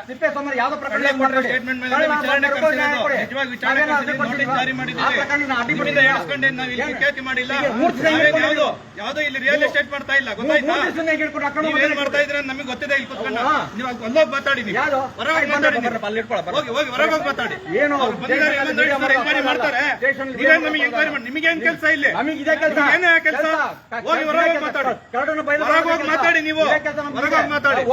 ತಿಪ್ಪೇಸ್ವಾಮಿ ಯಾವ್ದೋ ಪ್ರಕರಣ ಸ್ಟೇಟ್ಮೆಂಟ್ ಮೇಲೆ ವಿಚಾರಣೆ ನಿಜವಾಗಿ ವಿಚಾರಣೆ ನೋಟಿಸ್ ಜಾರಿ ಮಾಡಿದ್ದೀವಿ. ಕೇಕೆ ಮಾಡಿಲ್ಲ. ಯಾವ್ದೋ ಇಲ್ಲಿ ರಿಯಲ್ ಎಸ್ಟೇಟ್ ಮಾಡ್ತಾ ಇಲ್ಲ, ಗೊತ್ತಾಯ್ತಾ? ನೀವೇನ್ ಮಾಡ್ತಾ ಇದ್ರೆ ನಮಗೆ ಗೊತ್ತಿದೆ. ಇಲ್ಲಿ ಕುತ್ಕೊಂಡು ನೀವು ಅಲ್ಲೋಗಿ ಮಾತಾಡಿ, ಹೊರಗೆ ಮಾತಾಡಿ, ಹೋಗಿ ಹೊರಗೆ ಹೋಗಿ ಮಾತಾಡಿ. ಎಂಕ್ವೈರಿ ಮಾಡ್ತಾರೆ, ನೀವೇನ್ ನಮಗೆ ಎಂಕ್ವೈರಿ ಮಾಡಿ? ನಿಮಗೇನ್ ಕೆಲಸ ಇಲ್ಲಿ? ಏನೇ ಕೆಲಸ? ಹೋಗಿ ಹೊರಗೆ ಮಾತಾಡಿ, ಹೊರಗೆ ಹೋಗಿ ಮಾತಾಡಿ, ನೀವು ಹೊರಗೆ ಹೋಗಿ ಮಾತಾಡಿ.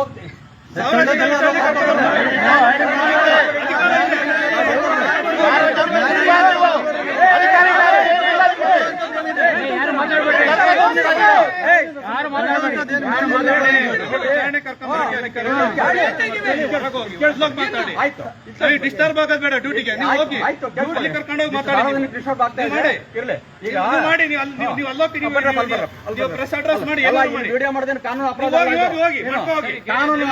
ಡಿಸ್ಟರ್ಬ್ ಆಗೋದು ಬೇಡ. ಡ್ಯೂಟಿಗೆ ನೀವು ಹೋಗಿ ಕರ್ಕೊಂಡು ಹೋಗಿ ಮಾತಾಡಿ ಮಾಡಿ. ನೀವು ಅಲ್ಲೋಗ್ತೀರಿ, ಪ್ರೆಸ್ ಅಡ್ರೆಸ್ ಮಾಡಿ, ವಿಡಿಯೋ ಮಾಡಿದ್ರೆ ಕಾನೂನು ಅಪರಾಧ. ಹೋಗಿ ಕಾನೂನು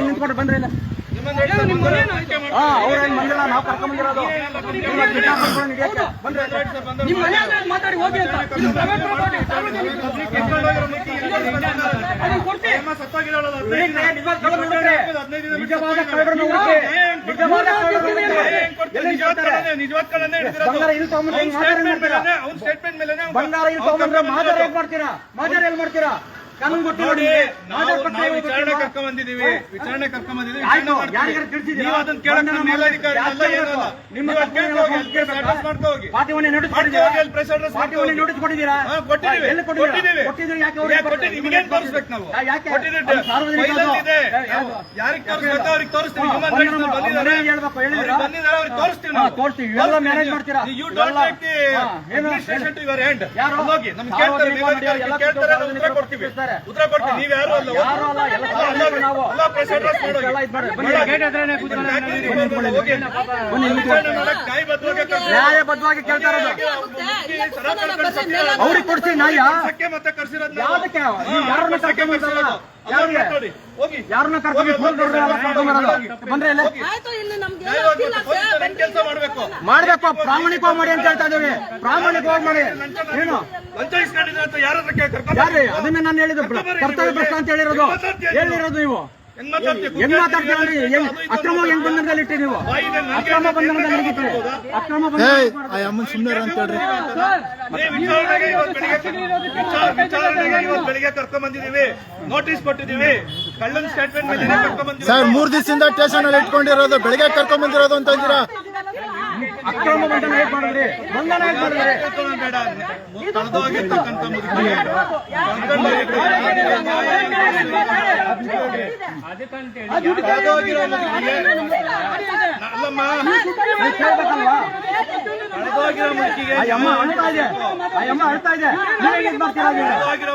ನಿಂತ್ಕೊಂಡು ಬಂದ್ರೆ ಅವ್ರೇನ್ ಬಂದಿಲ್ಲ, ನಾವು ಕರ್ಕೊಂಡ್ ಬಂದಿರೋದು. ಮಾತಾಡಿ ಹೋಗಿ ಅಂತ. ಬಂಗಾರ ಇಲ್ಲಿ ತಗೊಂಡ್ರೆ ಮಾಜಾರ ಹೇಗ್ ಮಾಡ್ತೀರಾ? ಮಾಜಾರ ಎಲ್ಲಿ ಮಾಡ್ತೀರಾ? ಕಾನೂನು ಗೊತ್ತಿಲ್ಲ. ವಿಚಾರಣೆ ಕರ್ಕೊಂಡ್ ಬಂದಿದ್ದೀವಿ, ವಿಚಾರಣೆ ಕರ್ಕೊಂಡ್ ಬಂದಿದ್ದೀವಿ. ಪಾರ್ಟಿವನ್ನೇ ನೋಟಿಸ್ ಕೊಟ್ಟಿದ್ದೀರಾ? ಯಾರಿಗೆ ತೋರಿಸ್ಬೇಕು ಅವ್ರಿಗೆ ತೋರಿಸ್ತೀವಿ. ತೋರಿಸ್ತೀವಿ. ಇವೆಲ್ಲ ಮ್ಯಾನೇಜ್ ಮಾಡ್ತೀರಾ? ಹೋಗಿ ನಮ್ಗೆ ಕೇಳ್ತಾರೆ, ಉತ್ತರ ಕೊಡ್ತೀವಿ. ಉತ್ತರ ಕೊಡ್ತೀವಿ. ನೀವ್ ಯಾರು ಅಲ್ಲ, ನ್ಯಾಯಬದ್ಧವಾಗಿ ಕೇಳ್ತಾ ಇರೋದು. ಅವ್ರಿಗೆ ಕೊಡ್ತೀವಿ ನ್ಯಾಯ. ಮತ್ತೆ ಕರ್ಸಿರೋದು ಯಾವ್ದಕ್ಕೆ? ಯಾರನ್ನ ಕರ್ಕೊಂಡು ಬಂದ್ರೆ ಮಾಡ್ಬೇಕು. ಪ್ರಾಮಾಣಿಕವಾಗಿ ಮಾಡಿ ಅಂತ ಹೇಳ್ತಾ ಇದ್ದೀವಿ. ಪ್ರಾಮಾಣಿಕವಾಗಿ ಮಾಡಿ. ಏನು ಯಾರು? ಅದನ್ನ ನಾನು ಹೇಳಿದ್ದು ಕರ್ತವ್ಯ ಭ್ರಷ್ಟ ಅಂತ ಹೇಳಿರೋದು ನೀವು. ಹೆಂಗ್ ಮಾತಾಡ್ತೀರಿ? ಅಕ್ರಮವಾಗಿ ಹೆಂಗ್ ಬಂಧನದಲ್ಲಿ ಇಟ್ಟಿ ನೀವು? ಅಕ್ರಮ ಬಂಧನದಲ್ಲಿ ಹಿಡಿತೀರಿ. ಅಕ್ರಮ ಸುಮ್ಮನೆ ಅಂತ ಹೇಳ್ರಿ. ಬೆಳಿಗ್ಗೆ ಕರ್ಕೊಂಡ್ ಬಂದಿದ್ದೀವಿ, ನೋಟಿಸ್ ಕೊಟ್ಟಿದ್ದೀವಿ. ಕಳ್ಳನ್ ಸ್ಟೇಟ್ಮೆಂಟ್ ಮೇಲೆ ಕರ್ಕೊಂಡ್ ಬಂದಿದ್ದೀವಿ ಸರ್. 3 ದಿವಸದಿಂದ ಸ್ಟೇಷನ್ ಅಲ್ಲಿ ಇಟ್ಕೊಂಡಿರೋದು, ಬೆಳಿಗ್ಗೆ ಕರ್ಕೊಂಡ್ ಬಂದಿರೋದು ಅಂತ ಇದ್ದೀರಾ? ಅಕ್ರಮ ಬಂಧನ ಹೇಗ್ ಮಾಡಿದ್ರಿ? ಬಂಧನ ಹೇಗ್ ಮಾಡಿದ್ರಿ? ಬೇಡ. ಕಳೆದೋಗಿರ್ತಕ್ಕಂಥ ಮುದುಕಿ ಅಲ್ಲಮ್ಮ, ಕಳೆದೋಗಿರೋ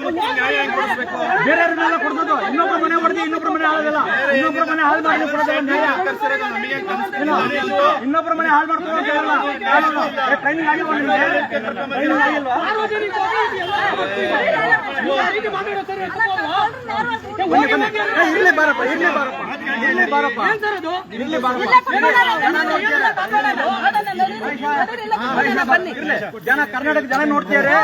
ಮುದುಕಿಗೆ ನ್ಯಾಯ ಹೆಂಗ್ ಕೊಡಿಸ್ಬೇಕು? ಬೇರೆಯವ್ರನ್ನೆಲ್ಲ ಕೊಡ್ಬೋದು. ಇನ್ನೊಬ್ಬರ ಮನೆ ಹೊಡೆದು ಇನ್ನೊಬ್ಬರ ಮನೆ ಹಾಳಲ್ಲ. ಇನ್ನೊಬ್ಬರ ಮನೆ ಹಾಳು ಮಾಡಿ ಕೊಡೋದು ನ್ಯಾಯ. ಇನ್ನೊಬ್ಬರ ಮನೆ ಹಾಳು ಮಾಡ್ಕೊಂಡು ಟ್ರೈನಿಂಗ್ ಆಗಿಲ್ವಾ? ಟ್ರೈನಿಂಗ್ ಆಗಿಲ್ವಾ? ಇರ್ಲಿ ಬಾರಪ್ಪ, ಇರ್ಲಿ ಬಾರಪ್ಪ, ಇರ್ಲಿ ಬಾರಪ್ಪ, ಇರ್ಲಿ ಬಾರಪ್ಪ. ಜನ ಕರ್ನಾಟಕ ಜನ ನೋಡ್ತಿದ್ದಾರೆ.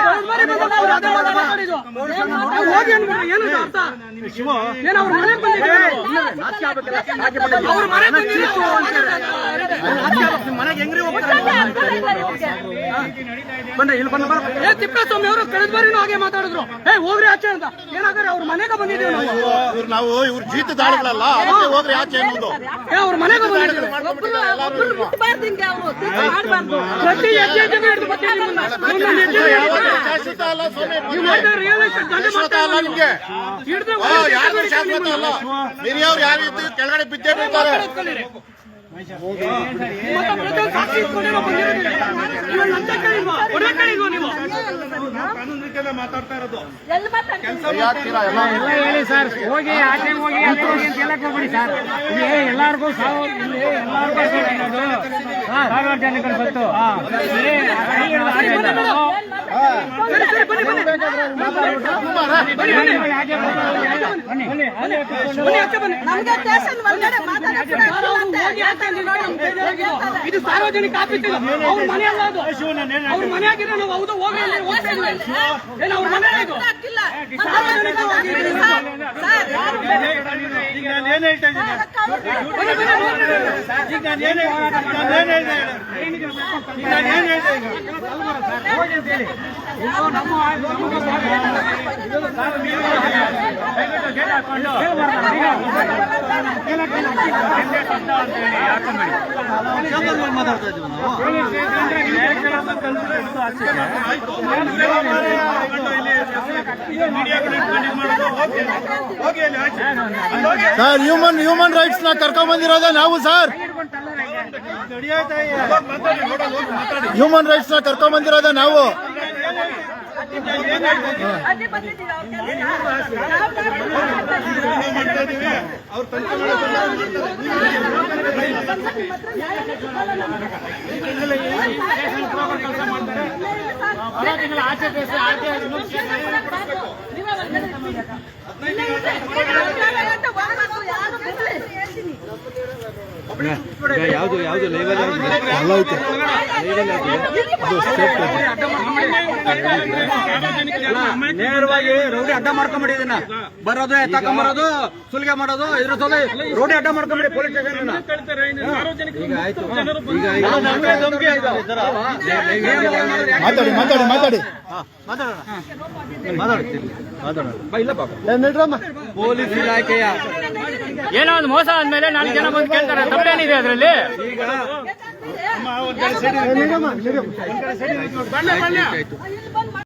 ಮನೆಗೆ ಹೆಂಗ್ರಿ ಹೋಗ್ತಾರೆ? ಬನ್ರಿ ಇಲ್ಲಿ ಬಂದ. ತಿಪ್ಪೇಸ್ವಾಮಿ ಅವರು ಕಳೆದ ಬಾರಿನೂ ಹಾಗೆ ಮಾತಾಡಿದ್ರು. ಹೋಗ್ರಿ ಆಚೆ ಅಂತ. ಏನಾದ್ರೆ ಅವ್ರ ಮನೆಗೆ ಬಂದಿದ್ದೀವಿ ನಾವು. ಇವ್ರ ಜೀತ ದಾಳಿಗಳಲ್ಲ, ಹೋಗ್ರಿ ಆಚೆ ಅನ್ನೋದು. ಅವ್ರ ಮನೆಗೆ ಬಂದಿದ್ದೀವಿ. ಪ್ರತಿ ಹೆಜ್ಜೆ ಹಿಡಿದು ಹಿರಿಯವ್ರು ಯಾರು ಕೆಳಗಡೆ ಬಿದ್ದೇ ಬೀಳ್ತಾರೆ. ಕಾನೂನು ರೀತಿಯಲ್ಲ ಮಾತಾಡ್ತಾ ಇರೋದು. ಹೇಳಿ ಸರ್, ಹೋಗಿ ಆಚೆ ಹೋಗಿ ಅಂತ ಹೇಳಕ್ ಹೋಗ್ಬಿಡಿ ಸರ್. ಎಲ್ಲಾರ್ಗು ಸಾರ್ವಜನಿಕರು ಗೊತ್ತು. ಇದು ಸಾರ್ವಜನಿಕ ಆಫೀಸ್. ಅವ್ರ ಮನೆ ಅಲ್ಲ, ಅದು ಅವ್ರ ಮನೆ ಆಗಿದ್ರೆ ನಾವು ಹೌದು ಹೋಗಿ ಏನು ಅವ್ರ ಮನೆ ಇದು? ಈಗ ನಾನು ಏನ್ ಹೇಳ್ತಾ ಇದ್ದೀನಿ ಈಗ ನಾನು ಏನ್ ಹೇಳ್ತಾ ಇದ್ದೀನಿ ಮಾತಾಡ್ತಾ ಇದ್ದೀವಿ ಸರ್ ಹ್ಯೂಮನ್ ರೈಟ್ಸ್ ನ ಕರ್ಕೊಂಡ್ ಬಂದಿರೋದೇ ನಾವು ಸರ್. ಹ್ಯೂಮನ್ ರೈಟ್ಸ್ ನ ಕರ್ಕೊಂಡ್ ಬಂದಿರೋದೇ ನಾವು. ಯಾವ್ದು ಲೇಬಲ್ ನೇರವಾಗಿ ರೋಡಿ ಅಡ್ಡ ಮಾಡ್ಕೊಂಬಿಡಿ. ಇದನ್ನ ಬರೋದು ತಕೊಂಬರೋದು ಸುಲಿಗೆ ಮಾಡೋದು ಇದ್ರ ರೋಡಿ ಅಡ್ಡ ಮಾಡ್ಕೊಂಬಿಡಿ ಪೊಲೀಸ್ ಸ್ಟೇಷನ್. ಈಗ ಆಯ್ತು, ಮಾತಾಡಿ ಪೊಲೀಸ್ ಇಲಾಖೆಯ ಏನೋ ಒಂದು ಮೋಸ ಆದ್ಮೇಲೆ 4 ಜನ ಬಂದು ಕೇಳ್ತಾರೆ, ತಪ್ಪೇನಿದೆ ಅದರಲ್ಲಿ? ಈಗ